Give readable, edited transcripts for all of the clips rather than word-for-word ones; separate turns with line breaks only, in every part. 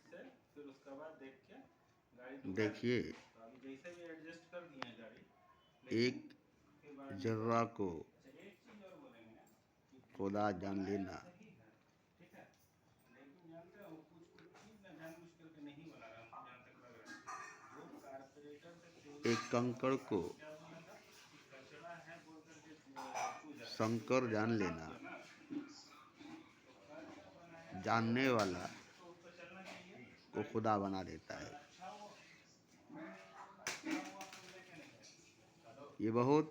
से फिर उसके बाद देख के गाड़ी
देखिए,
तो अभी जैसे भी एडजस्ट कर दिए हैं गाड़ी,
एक
फिर बाद में
जर्रा को
अच्छा एक चीज और बोलेंगे कि
खुदा
जो
जान
बनाया
लेना,
सही है, ठीक है, लेकिन जानते हो कुछ कुछ चीज ना जानबूझ करके नहीं बना रहा, हमको जहाँ तक लग रहा है जो कारपोरेटर से तेल
एक कंकड़ को
वो क्या बोला था कि कचरा है बोल करके छू जा रहा है, तो
शंकर
कचरा
जान
साफ
लेना,
किया ना, तो कचरा बनाया सही
जानने
है
वाला
तो उस पर चलना चाहिए
को
गाड़ी,
खुदा बना देता
और
है।
अच्छा वो अच्छा हुआ तो लेके नहीं गए। हेलो
ये बहुत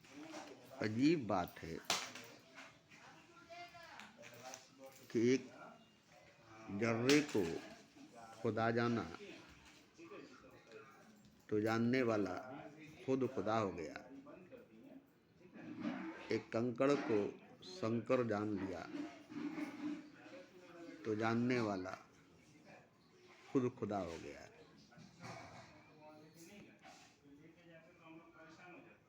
सुनिए ना तो बता दीजिए।
अजीब बात है
हेलो पहले बात गौर से
कि एक
सुनिएगा। हाँ
जर्रे
बोलते
को
हैं कि
खुदा
गाड़ी
जाना,
साफ किए हैं, ठीक है जी, सब बताइए।
तो जानने वाला खुद खुदा हो
गाड़ी
गया।
गाड़ी बंद कर दिए, ठीक है,
एक कंकड़ को
गाड़ी में कूलर
शंकर
लगा
जान लिया,
ज़्यादा कूलर लगा
तो
दीजिए,
जानने वाला
ठीक है,
खुद खुदा हो गया।
अच्छा होता है तो वहाँ लेके नहीं गए, फिर लेके जाते तो हम लोग परेशान हो जाते,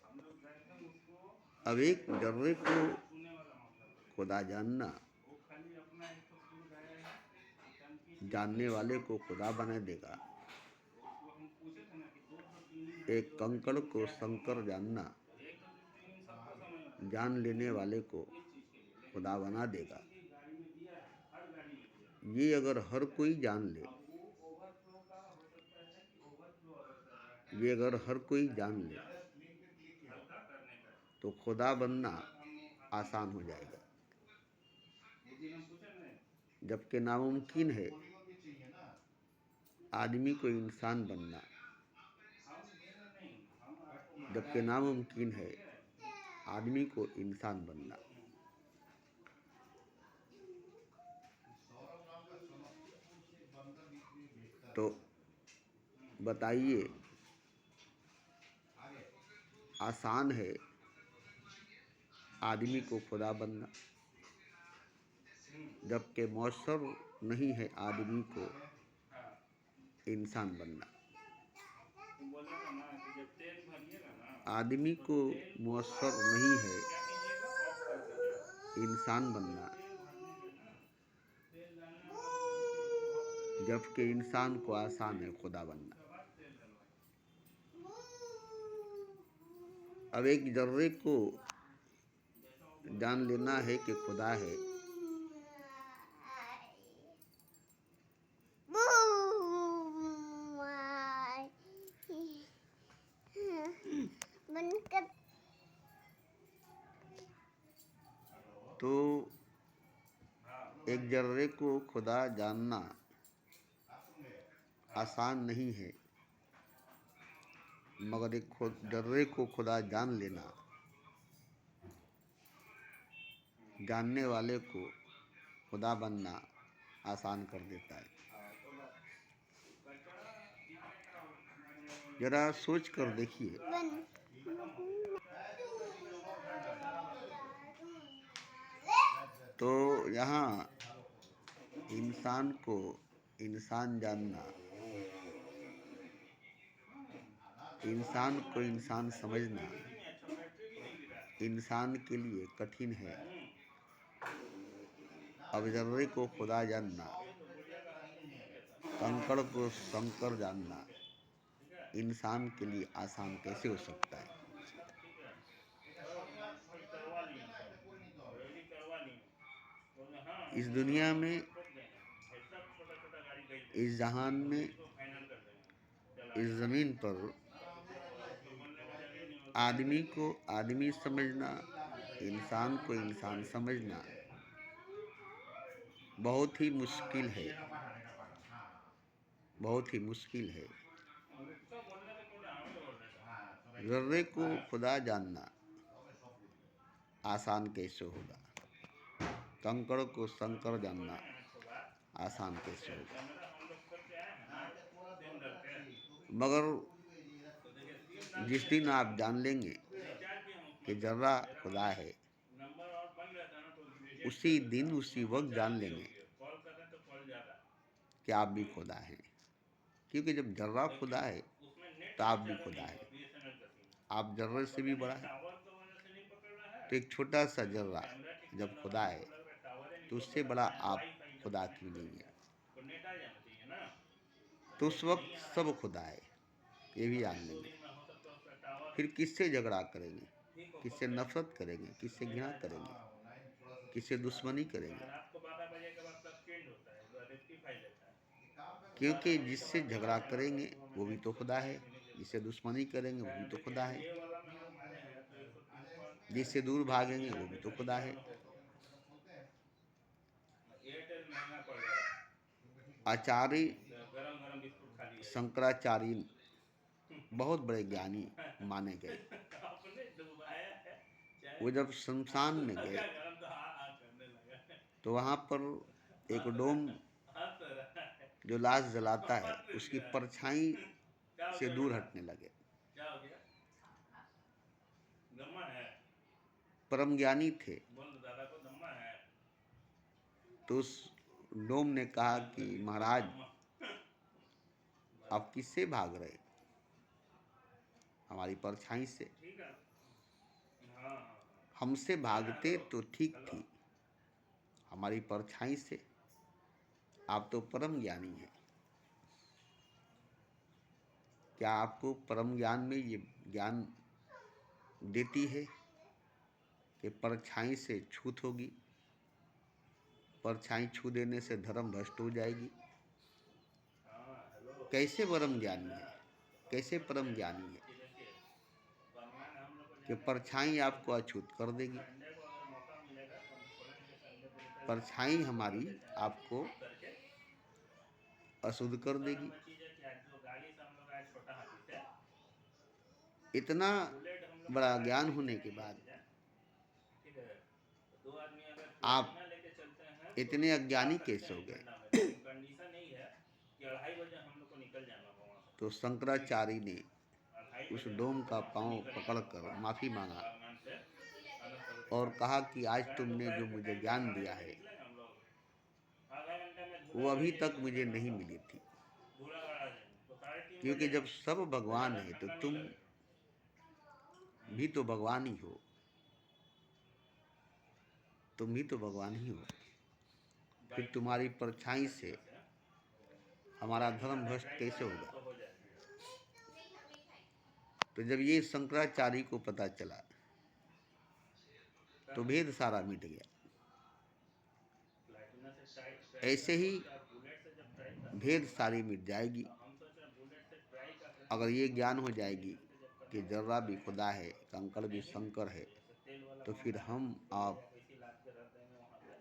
हम लोग गए थे उसको
अब एक जर्रे को
छूने वाला मामला था,
खुदा जानना
वो खाली अपना एक तो सुर गाया है कि टंकी सील
जानने
है,
वाले को खुदा बना देगा।
तो उसको हम पूछे थे ना कि दो ठो ट्यूनिंग है
एक
जो
कंकड़
ट्यूनिंग
को
क्या है मामा,
शंकर जानना
तो एक तो ट्यूनिंग सबको समझ में आता है
जान लेने
लेकिन
वाले को
इस चीज़ के लिए, लेकिन
खुदा
वो
बना देगा।
ट्यूनिंग ही गाड़ी में दिया है, हर गाड़ी में दिया है,
ये अगर हर
ठीक है,
कोई जान ले,
अब वो ओवरफ्लो का हो सकता है कि ओवरफ्लो अगर कर रहा है
ये
तो
अगर
हो
हर कोई
सकता है
जान
कि
ले,
जब हल्का करने का है,
तो खुदा
तो
बनना
पूरा काम आसान हो
आसान हो
जाएगा।
जाएगा।
वो दिन हम पूछे ना,
जबकि नामुमकिन है आदमी को इंसान बनना,
हम मेरा नहीं, हम आपको बता
जबकि
रहे हैं,
नामुमकिन है
ठीक है,
आदमी को इंसान बनना। तो बताइए, आसान है आदमी को खुदा बनना, जबकि मौसर नहीं है आदमी को
हाँ
इंसान बनना।
तो बोला था ना कि जब तेल भरिएगा ना
आदमी
तो
को
तेल को
मौसर नहीं है
क्या कीजिएगा, ऑफ कर दीजिएगा,
इंसान
जब
बनना,
तेल भरने में ना तेल डालने वाला जो टंकी उसको ऑफ कर दीजिएगा,
जबकि इंसान को आसान है खुदा बनना।
उसके बाद तेल डलवाइए।
अब एक जर्रे को
जैसा वो बोला
जान
था
लेना है कि खुदा है, तो
हाँ
एक जर्रे को खुदा जानना आसान नहीं है, मगर एक जर्रे को खुदा जान लेना जानने वाले को खुदा बनना आसान कर देता है।
हाँ तो बस कचरा पीछे का माने
जरा सोच कर देखिए,
पूरा खत्म हो गया,
तो यहाँ इंसान को इंसान जानना, इंसान को इंसान समझना
उसी में अच्छा बैटरी भी नहीं गिरा है।
इंसान के लिए कठिन है।
हम्म,
अब जर्रे को खुदा जानना,
वही तो गुड़िया का हाल नहीं है कैसा,
कंकड़ को शंकर जानना
ठीक है,
इंसान के लिए आसान कैसे हो सकता है?
सब ठीक है, ठीक करवा लिए सब रेडी करवा लिए, बोले हाँ
इस
हम
दुनिया में,
हम ठोक देंगे, ये सब छोटा छोटा गाड़ी भेज
इस जहान
देंगे,
में,
इसको फाइनल कर देंगे चला
इस
जाए,
जमीन पर
और उसको बोलने का जमीन नहीं उसको दे
आदमी
देंगे,
को आदमी समझना, इंसान को इंसान समझना बहुत ही मुश्किल है, बहुत ही मुश्किल है।
उसका बोलने का थोड़ा हमें बोलने का,
जर्रे को खुदा जानना आसान कैसे होगा? कंकड़ को शंकर
हम
जानना
बोले हैं ना इसको बात,
आसान
ठीक
कैसे
है,
होगा?
कैमरा हम लोग करके आए हैं ना सिम डाल के,
मगर
तो देखिए सिम डाल
जिस
दिए
दिन
थे,
आप जान लेंगे
रिचार्ज भी हम
कि
उसमें कर
जर्रा
दिए, मेरा
खुदा
माने
है,
नंबर और बन रहता ना तो रिजेक्ट
उसी
कर देता,
दिन उसी
उसमें हम
वक्त जान
चार्ज दिए
लेंगे
हुए कॉल कर रहे हैं तो कॉल ज़्यादा,
कि आप भी खुदा हैं। क्योंकि जब जर्रा खुदा
लेकिन
है
उसमें नेट
तो
भी
आप भी
ज़्यादा
खुदा
नहीं
हैं।
हुआ, बीएसएनएल का सिम है,
आप जर्रे से
पता
भी
नहीं
बड़ा है।
टावर की वजह से नहीं पकड़ रहा है
तो एक छोटा सा
कि
जर्रा
कैमरा ठीक
जब
चल रहा
खुदा
है,
है
हमको लग रहा है टावर ही नहीं
तो उससे
पकड़ रहा
बड़ा
है,
आप
वाईफाई
खुदा की नहीं है,
तो नेट आ जाना चाहिए ना,
तो उस
नेट
वक्त
नहीं आ रहा
सब
है।
खुदा है, ये भी जान
दो
लेंगे।
दिन में हो सकता है उसका टावर
फिर किससे झगड़ा करेंगे,
ठीक हो,
किससे
कब तक
नफरत करेंगे, किससे
नेट
घृणा
आ जाए।
करेंगे, किससे दुश्मनी करेंगे?
रात को 12 बजे के बाद सब चेंज होता है, रेक्टिफाई लेता है। तो
क्योंकि
12 बजे के
जिससे
बाद नेट आ
झगड़ा
जाएगा तो
करेंगे
सुबह में
वो भी
नेट
तो खुदा है,
10 मिनट देर
जिससे
तक।
दुश्मनी करेंगे वो भी तो खुदा है,
देखिए ये वाला में हम मारे हैं तो 103
जिससे दूर भागेंगे वो भी तो खुदा है।
एयरटेल महंगा पड़ रहा है,
आचार्य
गरम गरम बिस्कुट खा लिया
शंकराचार्य बहुत बड़े ज्ञानी माने गए।
आपने डुबाया है चाय
वो
को,
जब शमशान में गए
गरम तो हाँ करने लगा है।
तो वहाँ पर एक
हंस
डोम
हंस रहा है,
जो लाश जलाता है
हंस
उसकी
रहा है।
परछाई
क्या हो
से
गया
दूर
बेटा,
हटने लगे।
क्या हो गया, दम्मा है,
परम ज्ञानी थे,
बोल दो दादा को दम्मा है।
तो उस डोम ने कहा कि महाराज
दम्मा
आप किससे भाग रहे? हमारी परछाई से।
ठीक है, हाँ हाँ
हमसे भागते तो ठीक
हेलो,
थी, हमारी परछाई से। आप तो परम ज्ञानी हैं, क्या आपको परम ज्ञान में ये ज्ञान देती है कि परछाई से छूत होगी, परछाई छू देने से धर्म भ्रष्ट हो जाएगी?
हाँ हेलो,
कैसे परम ज्ञानी है,
तो
कैसे
अब
परम
समझे
ज्ञानी है
कि देखिए बंगाल हम लोग को
कि
जाने का कोई
परछाई
दिक्कत
आपको
नहीं
अछूत कर
है।
देगी?
संडे को अगर मौका मिलेगा तो हम खोलेंगे, संडे को रिटेल
परछाई हमारी
खोलेंगे चैनल
आपको
करके।
अशुद्ध कर
दूसरा
देगी।
नंबर चीज़ है कि आज जो गाड़ी से हम लोग आए छोटा हाथी से,
इतना
बुलेट हम लोग
बड़ा
चलाए
ज्ञान
हुए
होने
थे
के
नहीं
बाद
लेके जाए, ठीक है, तो 2 आदमी अगर
आप
प्लेटिना लेके चलते हैं तो
इतने
जा
अज्ञानी
सकते
कैसे हो
हैं
गए?
ठंडा में, लेकिन कंडीशन यही है कि 2:30 बजे हम लोग को निकल जाना होगा वहाँ से।
तो शंकराचार्य ने
2:30
उस
बजे हम
डोम
लोग को
का
वहाँ से
पांव
निकल जाना
पकड़कर
होगा
माफी मांगा
बागनान से आनंद सरोवर के
और
पास।
कहा कि आज
अगर
तुमने
दोपहर
जो
के
मुझे
टाइम में
ज्ञान दिया
2:30 बजे
है
निकलेंगे हम लोग, आधा घंटे में
वो
धूलागढ़
अभी
यहीं
तक
से
मुझे
उतरेंगे हम
नहीं
लोग,
मिली थी।
धूलागढ़ आ जाएंगे तो 3:30
क्योंकि
बजे
जब सब
तो
भगवान
ज़्यादा
है तो
ठंडा नहीं
तुम
लगेगा।
भी तो भगवान ही हो, तुम भी तो भगवान ही हो, फिर
बाइक से
तुम्हारी परछाई से
प्लेटिना से
हमारा
प्लेटिना
धर्म
से
भ्रष्ट
ड्राइव
कैसे
करेंगे
होगा?
तो हो जाएगा।
तो जब ये शंकराचार्य को पता चला तो भेद सारा मिट गया।
प्लेटिना से ट्राई
ऐसे
करके
ही
उसके बाद बुलेट से जब ट्राई करते
भेद
हैं
सारी मिट जाएगी
तो हम सोच रहे हैं बुलेट से ट्राई करके
अगर ये ज्ञान हो जाएगी
इंडिकेशन से जब
कि
करना होगा
जर्रा
तो
भी
करेंगे,
खुदा है, कंकड़ भी
नहीं
शंकर है,
तो जैसे तेल वाला
तो
पंप
फिर
है ना,
हम
उसको ले
आप
जाके इसी लाद के रख देंगे वहाँ पे,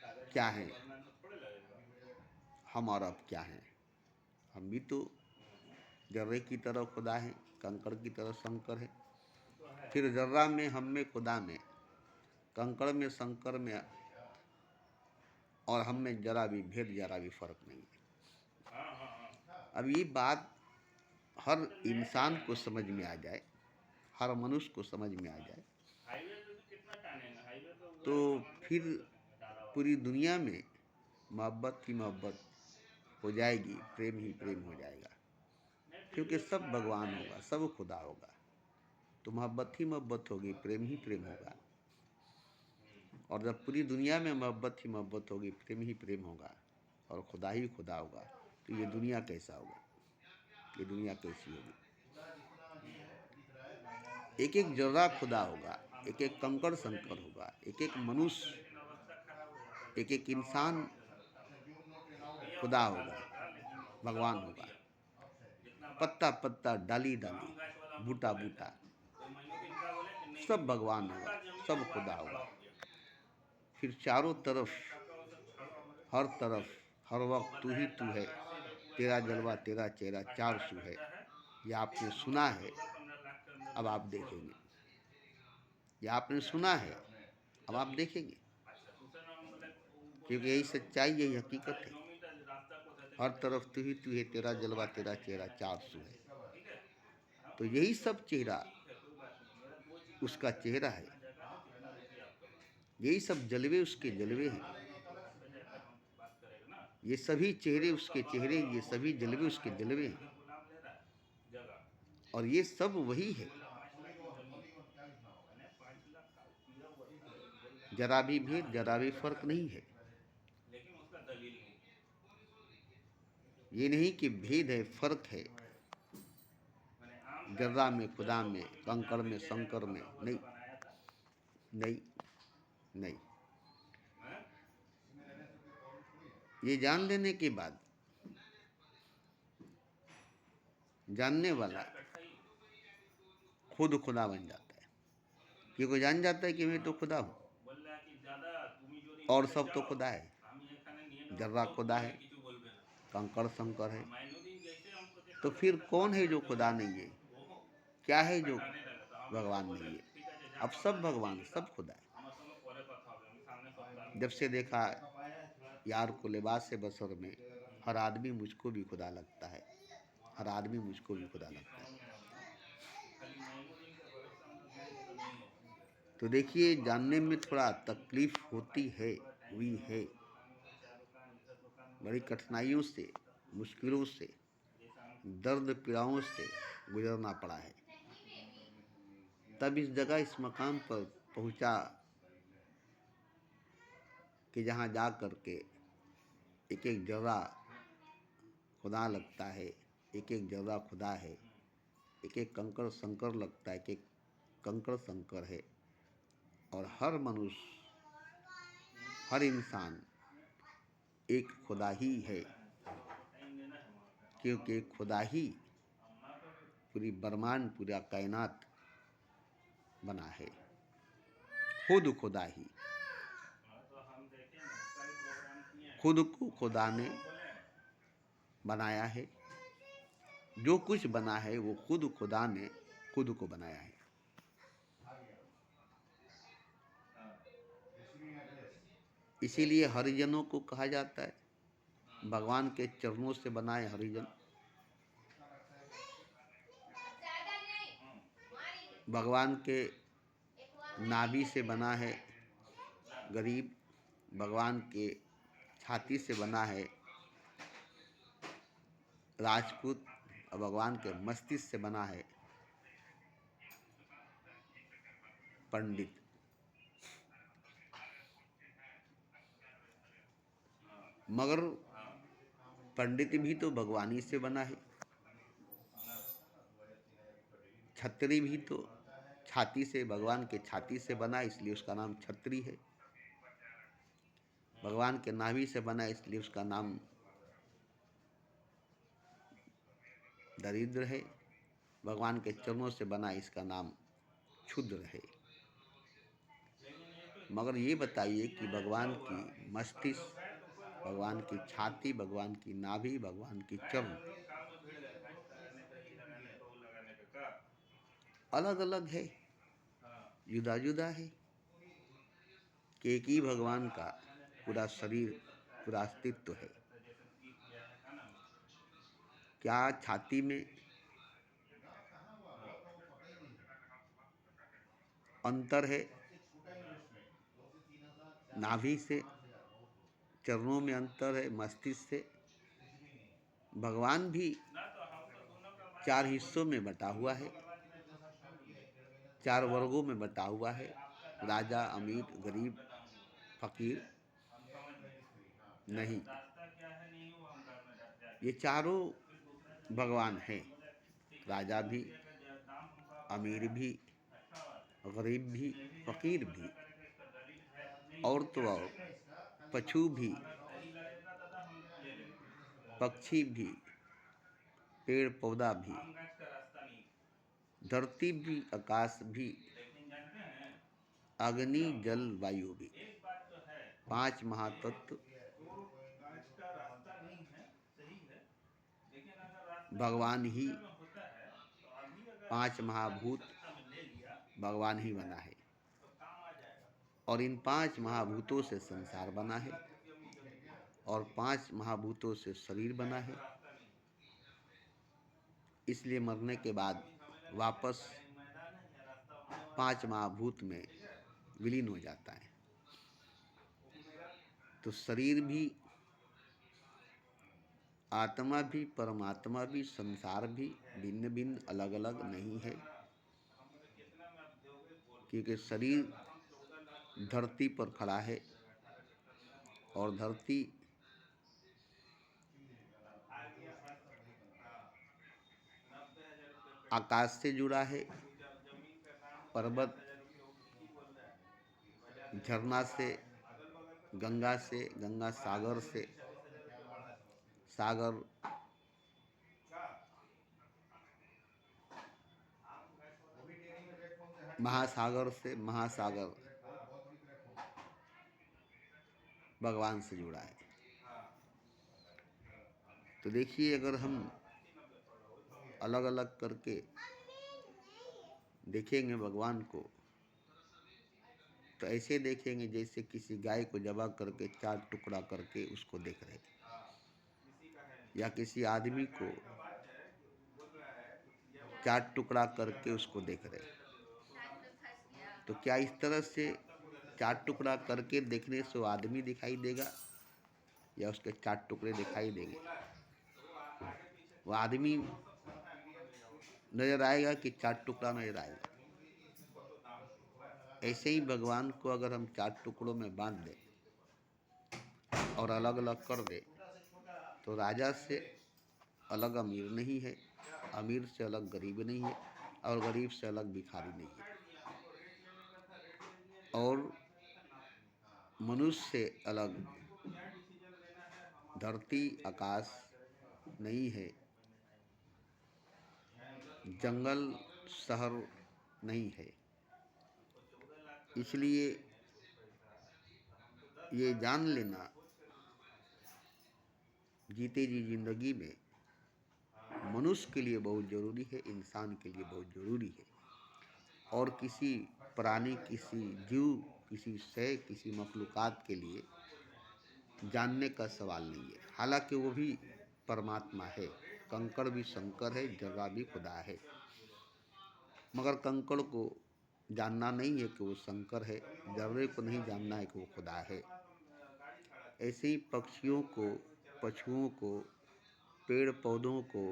कागज
क्या
हम लोग
हैं?
को भरना है तो थोड़े लगेगा।
हम और अब क्या हैं? हम भी तो जर्रे की तरह खुदा हैं, कंकड़ की तरह शंकर है।
तो है
फिर जर्रा में, हम में, खुदा में, कंकड़ में, शंकर में और हम में जरा भी भेद, जरा भी फर्क नहीं है।
हाँ हाँ हाँ,
अब ये बात हर
तो नेट है
इंसान
या
को
नहीं
समझ में आ जाए, हर मनुष्य को समझ में आ जाए,
हाईवे पे भी कितना टानेगा, हाईवे पे
तो
उधर समझने
फिर
थोड़ी लगेंगे डाला वाला।
पूरी दुनिया में मोहब्बत ही मोहब्बत हो जाएगी, प्रेम ही प्रेम हो जाएगा।
नहीं फिर भी
क्योंकि
उसमें
सब
आराम
भगवान
है
होगा,
लेकिन,
सब खुदा होगा, तो मोहब्बत ही मोहब्बत होगी, प्रेम ही प्रेम होगा। और जब पूरी दुनिया में मोहब्बत ही मोहब्बत होगी, प्रेम ही प्रेम होगा और खुदा ही खुदा होगा, तो ये दुनिया कैसा होगा? ये दुनिया कैसी होगी? एक एक जर्रा खुदा होगा,
हम
एक
तो
एक
हम कुछ
कंकड़
बोले
शंकर
नहीं,
होगा, एक एक
आपका
मनुष्य,
लेकिन अवस्था खराब हो जाता है
एक
जैसे
एक
हवा
इंसान
हवा से लड़ता हो, भैया
खुदा
उससे खा
होगा,
लड़ता लेकिन फूला
भगवान
बहुत
होगा।
दिया, जितना बात
पत्ता पत्ता, डाली डाली,
आम गाछ वाला हम लोग
बूटा
बोले थे
बूटा,
तो इनका बोले कि नहीं
सब
गिरने का,
भगवान होगा,
पूरा जमीन
सब
उगवा
खुदा
के खड़ा
होगा।
हो गया,
फिर चारों तरफ,
चक्का वो सब खड़ा हो गया।
हर तरफ, हर
वो
वक्त तू ही
बताया
तू
तार
है,
का सीधे पूरा
तेरा
चौड़ा
जलवा
है,
तेरा चेहरा चार
18
सू है।
खर्चा है,
ये
ठीक
आपने
है, हम
सुना
लोग
है,
14-15 लाख के अंदर
अब
में
आप
छोड़
देखेंगे।
दूंगा,
ये आपने सुना है, अब आप
जमीन।
देखेंगे।
अच्छा दूसरा नाम बोले, वो
क्योंकि
बोलने
यही
लगा
सच्चाई, यही
खाली
हकीकत है।
जमीन का रास्ता को देते
हर
देते
तरफ तू ही तेरा
तो
जलवा
घंटा
तेरा
चले
चेहरा
जाना
चार
खींचे
सू
ना
है।
खींचे, ठीक है, हम
तो
बोले
यही सब
तो
चेहरा,
ठीक है कोई बात नहीं, मेरा 2 चीज़ का
उसका
आंसर है,
चेहरा है।
कितना जगह है, कितना रुपया आपके पास,
यही सब जलवे उसके
नहीं
जलवे
चलेगा
हैं।
तो हम लोग घर पे जाकर हम बात करेंगे ना।
ये सभी चेहरे
उसका
उसके
बगल
चेहरे,
वाला
ये
वो
सभी
लेके
जलवे
बड़ा
उसके
2.5
जलवे
करोड़
हैं।
का गुलाम ले रहा है जगह,
और ये सब वही है।
बोला 5 लाख की जमीन, मैंने 5 लाख का किया हुआ था, लेकिन बोल रहा है
जरा भी
कि
भेद, जरा भी फर्क नहीं है।
लेकिन उसका दलील
ये नहीं कि भेद है, फर्क है
मैंने आम का
जर्रा में, खुदा
लोगों
में,
को भी
कंकड़
जान
में,
लीजिएगा
शंकर
तो
में।
भगवत
नहीं,
बनाया था।
नहीं, नहीं।
हैं?
ये जान लेने के बाद जानने वाला
चार कट्ठा ही
खुद खुदा बन जाता है, क्योंकि जान जाता है कि मैं तो खुदा हूँ
बोल रहा कि दादा তুমি যদি
और
মরে
सब तो
যাও
खुदा है।
আমি এখানে নিয়ে নেব
जर्रा
তো
खुदा
তোমাকে
है,
কিছু बलबे ना।
कंकड़ शंकर है।
माइनुद्दीन जैसे हमको
तो
देखा तो
फिर
कहता
कौन है
5
जो
मिनट
खुदा
दवाई
नहीं है?
वो
क्या है जो
কাটানে লাগা তো আমি তো
भगवान
बोले
नहीं है?
ঠিক আছে যা
अब
কথা
सब
আছে
भगवान,
জেনে যাও
सब खुदा है।
আমার সঙ্গে পরে কথা হবে আমি সামনে সপ্তাহে
जब से देखा यार को
हम्म,
लिबास से बसर में हर आदमी मुझको भी खुदा लगता है,
वहाँ
हर आदमी मुझको भी
ये तो
खुदा
चीज़
लगता है।
समझ में आई ना कि खाली माइनुद्दीन के भरोसे हम लोग जाएंगे तो नहीं होगा।
तो देखिए,
हमको
जानने
अपना
में
रोड पे
थोड़ा
जाके निकलना
तकलीफ
होगा
होती
बाइक से
है,
थोड़ा टाइम
हुई
देना
है।
होगा दुकान में चाय दुकान इधर दुकान में
बड़ी
उधर दुकान
कठिनाइयों से,
सब कुछ
मुश्किलों से,
जैसा हम
दर्द पीड़ाओं से गुजरना पड़ा है, तब इस जगह, इस मकाम पर पहुंचा कि जहाँ जा कर के एक एक जर्रा खुदा लगता है, एक एक जर्रा खुदा है, एक एक कंकड़ शंकर लगता है, एक एक कंकड़ शंकर है। और हर मनुष्य, हर इंसान एक खुदा ही है,
टाइम देना है वहाँ पे
क्योंकि एक खुदा ही
अम्मा तो
पूरी ब्रह्मांड, पूरा कायनात बना है, खुद खुदा ही।
तो हम देखे ना उसका भी प्रोग्राम किए हैं
खुद को खुदा ने
हम बोले
बनाया है, जो कुछ बना है वो खुद खुदा ने खुद को बनाया है। इसीलिए हरिजनों को कहा जाता है, भगवान के चरणों से बनाए हरिजन। भगवान के नाभि से बना है गरीब, भगवान के छाती से बना है राजपूत, और भगवान के मस्तिष्क से बना है पंडित। मगर पंडित भी तो भगवान ही से बना है, छत्री भी तो छाती से, भगवान के छाती से बना, इसलिए उसका नाम छत्री है। भगवान के नाभि से बना, इसलिए उसका नाम दरिद्र है। भगवान के चरणों से बना, इसका नाम क्षुद्र है। मगर ये बताइए कि भगवान की मस्तिष्क, भगवान की छाती, भगवान की नाभि, भगवान की चरण अलग अलग है, जुदा जुदा है, कि एक ही भगवान का पूरा शरीर, पूरा अस्तित्व है। क्या छाती में अंतर है नाभि से, चरणों में अंतर है मस्तिष्क से? भगवान भी 4 हिस्सों में बटा हुआ है, 4 वर्गों में बटा हुआ है, राजा, अमीर, गरीब, फकीर नहीं। ये चारों भगवान हैं, राजा भी, अमीर भी, गरीब भी, फकीर भी, और तो और पशु भी, पक्षी भी, पेड़ पौधा भी, धरती भी, आकाश भी, अग्नि, जल, वायु भी, 5 महातत्व भगवान ही, 5 महाभूत भगवान ही बना है। और इन 5 महाभूतों से संसार बना है, और 5 महाभूतों से शरीर बना है। इसलिए मरने के बाद वापस 5 महाभूत में विलीन हो जाता है। तो शरीर भी, आत्मा भी, परमात्मा भी, संसार भी भिन्न भिन्न, अलग अलग नहीं है, क्योंकि शरीर धरती पर खड़ा है, और धरती आकाश से जुड़ा है, पर्वत, झरना से, गंगा से, गंगा सागर से, सागर महासागर से, महासागर भगवान से जुड़ा है। तो देखिए, अगर हम अलग अलग करके देखेंगे भगवान को, तो ऐसे देखेंगे जैसे किसी गाय को ज़बह करके 4 टुकड़ा करके उसको देख रहे, या किसी आदमी को 4 टुकड़ा करके उसको देख रहे। तो क्या इस तरह से 4 टुकड़ा करके देखने से वो आदमी दिखाई देगा, या उसके 4 टुकड़े दिखाई देंगे? वो आदमी नजर आएगा कि 4 टुकड़ा नजर आएगा? ऐसे ही भगवान को अगर हम 4 टुकड़ों में बांट दें और अलग अलग कर दें, तो राजा से अलग अमीर नहीं है, अमीर से अलग गरीब नहीं है, और गरीब से अलग भिखारी नहीं है, और मनुष्य से अलग धरती आकाश नहीं है, जंगल शहर नहीं है। इसलिए ये जान लेना जीते जी जिंदगी में मनुष्य के लिए बहुत ज़रूरी है, इंसान के लिए बहुत ज़रूरी है, और किसी प्राणी, किसी जीव, किसी शय, किसी मखलूक़ात के लिए जानने का सवाल नहीं है। हालांकि वो भी परमात्मा है, कंकड़ भी शंकर है, जर्रा भी खुदा है, मगर कंकड़ को जानना नहीं है कि वो शंकर है, जर्रे को नहीं जानना है कि वो खुदा है। ऐसे ही पक्षियों को, पशुओं को, पेड़ पौधों को,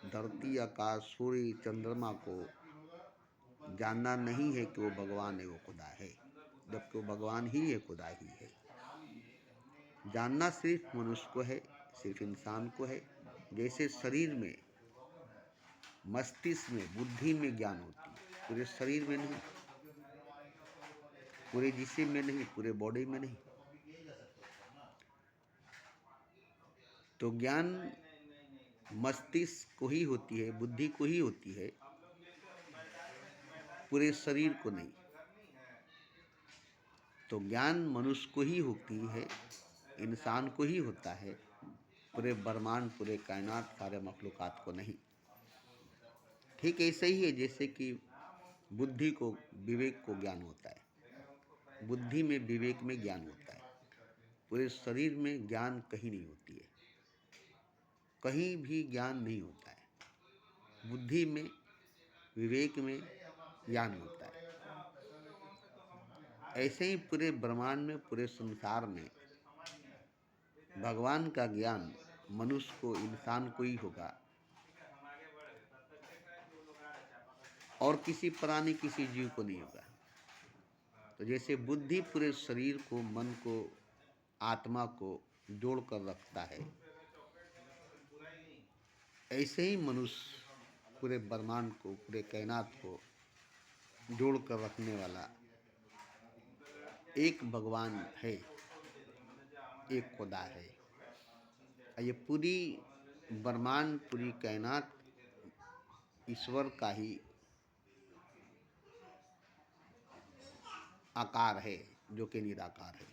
धरती, आकाश, सूर्य, चंद्रमा को जानना नहीं है कि वो भगवान है, वो खुदा है, जबकि वो भगवान ही है, खुदा ही है। जानना सिर्फ मनुष्य को है, सिर्फ इंसान को है। जैसे शरीर में, मस्तिष्क में, बुद्धि में ज्ञान होती है, पूरे शरीर में नहीं, पूरे जिस्म में नहीं, पूरे बॉडी में नहीं। तो ज्ञान मस्तिष्क को ही होती है, बुद्धि को ही होती है, पूरे शरीर को नहीं। तो ज्ञान मनुष्य को ही होती है, इंसान को ही होता है, पूरे ब्रह्मांड, पूरे कायनात, सारे मखलूक़ात को नहीं। ठीक ऐसे ही है जैसे कि बुद्धि को, विवेक को ज्ञान होता है, बुद्धि में, विवेक में ज्ञान होता है। पूरे शरीर में ज्ञान कहीं नहीं होती है, कहीं भी ज्ञान नहीं होता है। बुद्धि में, विवेक में ज्ञान होता है। ऐसे ही पूरे ब्रह्मांड में, पूरे संसार में भगवान का ज्ञान मनुष्य को, इंसान को ही होगा, और किसी प्राणी, किसी जीव को नहीं होगा। तो जैसे बुद्धि पूरे शरीर को, मन को, आत्मा को जोड़ कर रखता है, ऐसे ही मनुष्य पूरे ब्रह्मांड को, पूरे कायनात को जोड़ कर रखने वाला एक भगवान है, एक खुदा है। ये पूरी ब्रह्मांड, पूरी कायनात ईश्वर का ही आकार है, जो कि निराकार है।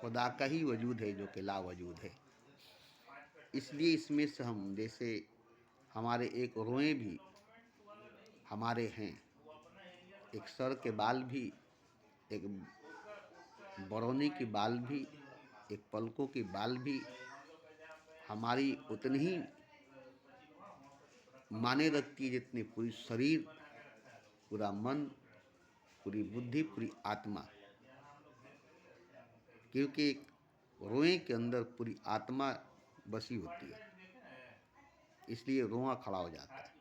खुदा का ही वजूद है, जो कि लावजूद है। इसलिए इसमें से हम, जैसे हमारे एक रोएं भी हमारे हैं, एक सर के बाल भी, एक बरौनी की बाल भी, एक पलकों की बाल भी हमारी उतनी ही माने रखती है जितनी पूरी शरीर, पूरा मन, पूरी बुद्धि, पूरी आत्मा। क्योंकि एक रोएं के अंदर पूरी आत्मा बसी होती है, इसलिए रोआ खड़ा हो जाता है।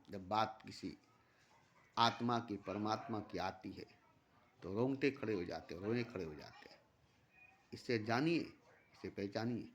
जब बात किसी आत्मा की, परमात्मा की आती है, तो रोंगटे खड़े हो जाते हैं, रोए खड़े हो जाते हैं। इससे जानिए, इसे पहचानिए।